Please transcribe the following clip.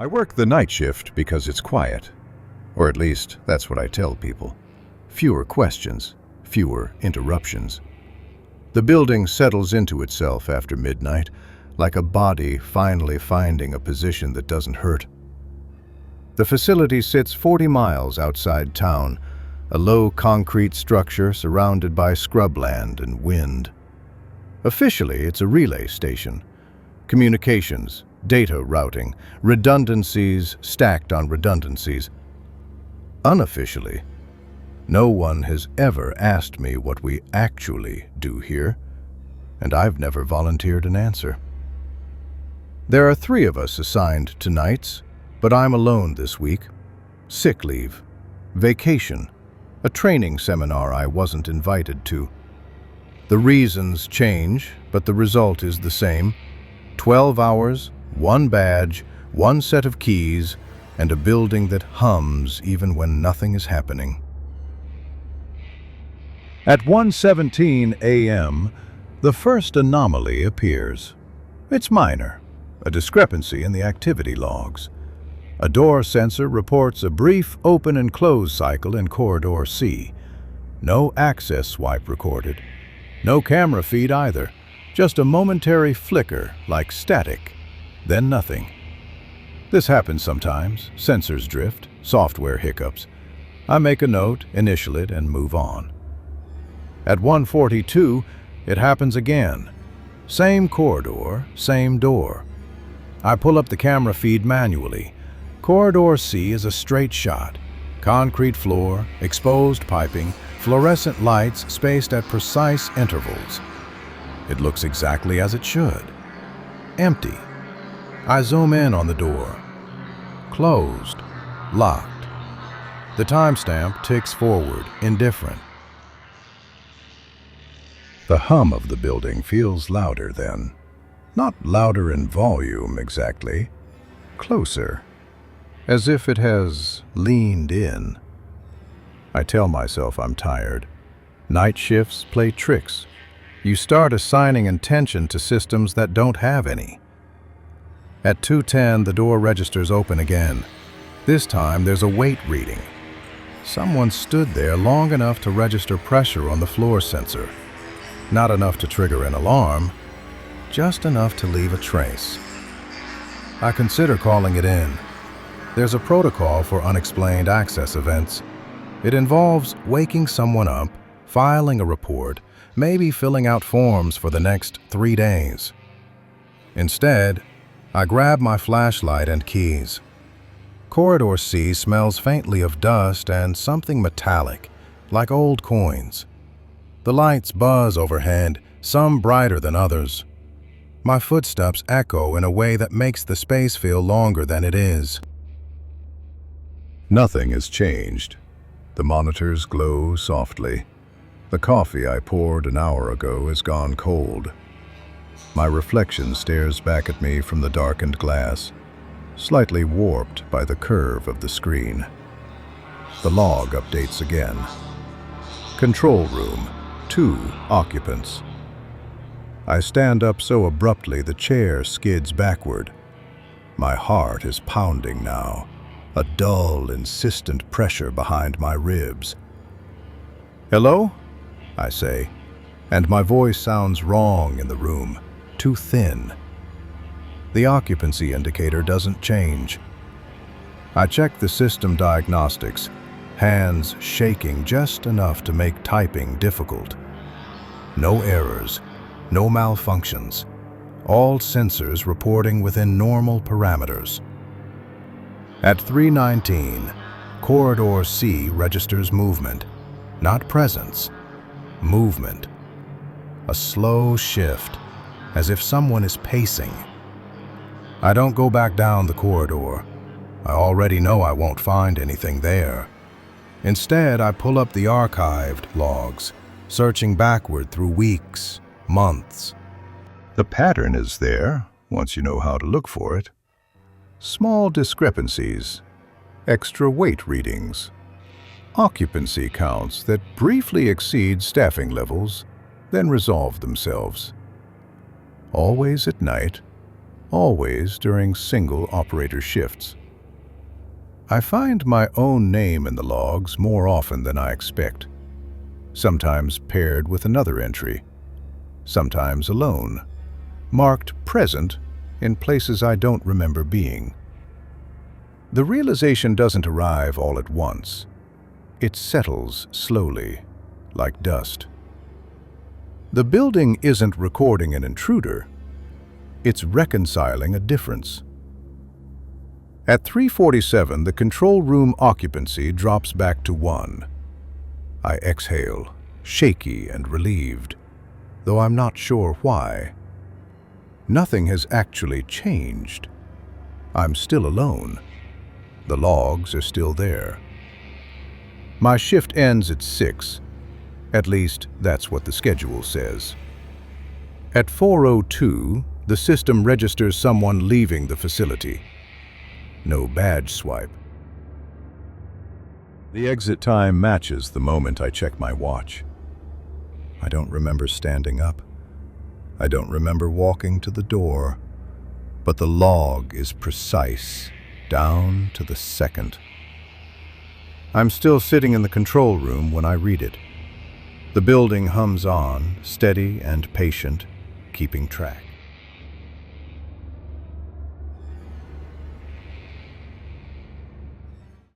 I work the night shift because it's quiet. Or at least, that's what I tell people. Fewer questions, fewer interruptions. The building settles into itself after midnight, like a body finally finding a position that doesn't hurt. The facility sits 40 miles outside town, a low concrete structure surrounded by scrubland and wind. Officially, it's a relay station. Communications, data routing, redundancies stacked on redundancies. Unofficially, no one has ever asked me what we actually do here, and I've never volunteered an answer. There are 3 of us assigned to nights, but I'm alone this week. Sick leave, vacation, a training seminar I wasn't invited to. The reasons change, but the result is the same. 12 hours, 1 badge, 1 set of keys, and a building that hums even when nothing is happening. At 1:17 a.m., the first anomaly appears. It's minor, a discrepancy in the activity logs. A door sensor reports a brief open and close cycle in corridor C. No access swipe recorded. No camera feed either. Just a momentary flicker like static, then nothing. This happens sometimes. Sensors drift, software hiccups. I make a note, initial it, and move on. At 1:42, it happens again. Same corridor, same door. I pull up the camera feed manually. Corridor C is a straight shot. Concrete floor, exposed piping, fluorescent lights spaced at precise intervals. It looks exactly as it should. Empty. I zoom in on the door. Closed. Locked. The timestamp ticks forward, indifferent. The hum of the building feels louder then. Not louder in volume exactly. Closer. As if it has leaned in. I tell myself I'm tired. Night shifts play tricks. You start assigning intention to systems that don't have any. At 2:10, the door registers open again. This time, there's a weight reading. Someone stood there long enough to register pressure on the floor sensor. Not enough to trigger an alarm, just enough to leave a trace. I consider calling it in. There's a protocol for unexplained access events. It involves waking someone up, filing a report, maybe filling out forms for the next 3 days. Instead, I grab my flashlight and keys. Corridor C smells faintly of dust and something metallic, like old coins. The lights buzz overhead, some brighter than others. My footsteps echo in a way that makes the space feel longer than it is. Nothing has changed. The monitors glow softly. The coffee I poured an hour ago is gone cold. My reflection stares back at me from the darkened glass, slightly warped by the curve of the screen. The log updates again. Control room, 2 occupants. I stand up so abruptly the chair skids backward. My heart is pounding now, a dull, insistent pressure behind my ribs. "Hello?" I say, and my voice sounds wrong in the room, too thin. The occupancy indicator doesn't change. I check the system diagnostics, hands shaking just enough to make typing difficult. No errors, no malfunctions, all sensors reporting within normal parameters. At 3:19, Corridor C registers movement, not presence, movement. A slow shift, as if someone is pacing. I don't go back down the corridor. I already know I won't find anything there. Instead, I pull up the archived logs, searching backward through weeks, months. The pattern is there, once you know how to look for it. Small discrepancies, extra weight readings, occupancy counts that briefly exceed staffing levels, then resolve themselves. Always at night, always during single operator shifts. I find my own name in the logs more often than I expect, sometimes paired with another entry, sometimes alone, marked present in places I don't remember being. The realization doesn't arrive all at once. It settles slowly, like dust. The building isn't recording an intruder. It's reconciling a difference. At 3:47, the control room occupancy drops back to 1. I exhale, shaky and relieved, though I'm not sure why. Nothing has actually changed. I'm still alone. The logs are still there. My shift ends at 6. At least, that's what the schedule says. At 4:02, the system registers someone leaving the facility. No badge swipe. The exit time matches the moment I check my watch. I don't remember standing up. I don't remember walking to the door. But the log is precise, down to the second. I'm still sitting in the control room when I read it. The building hums on, steady and patient, keeping track.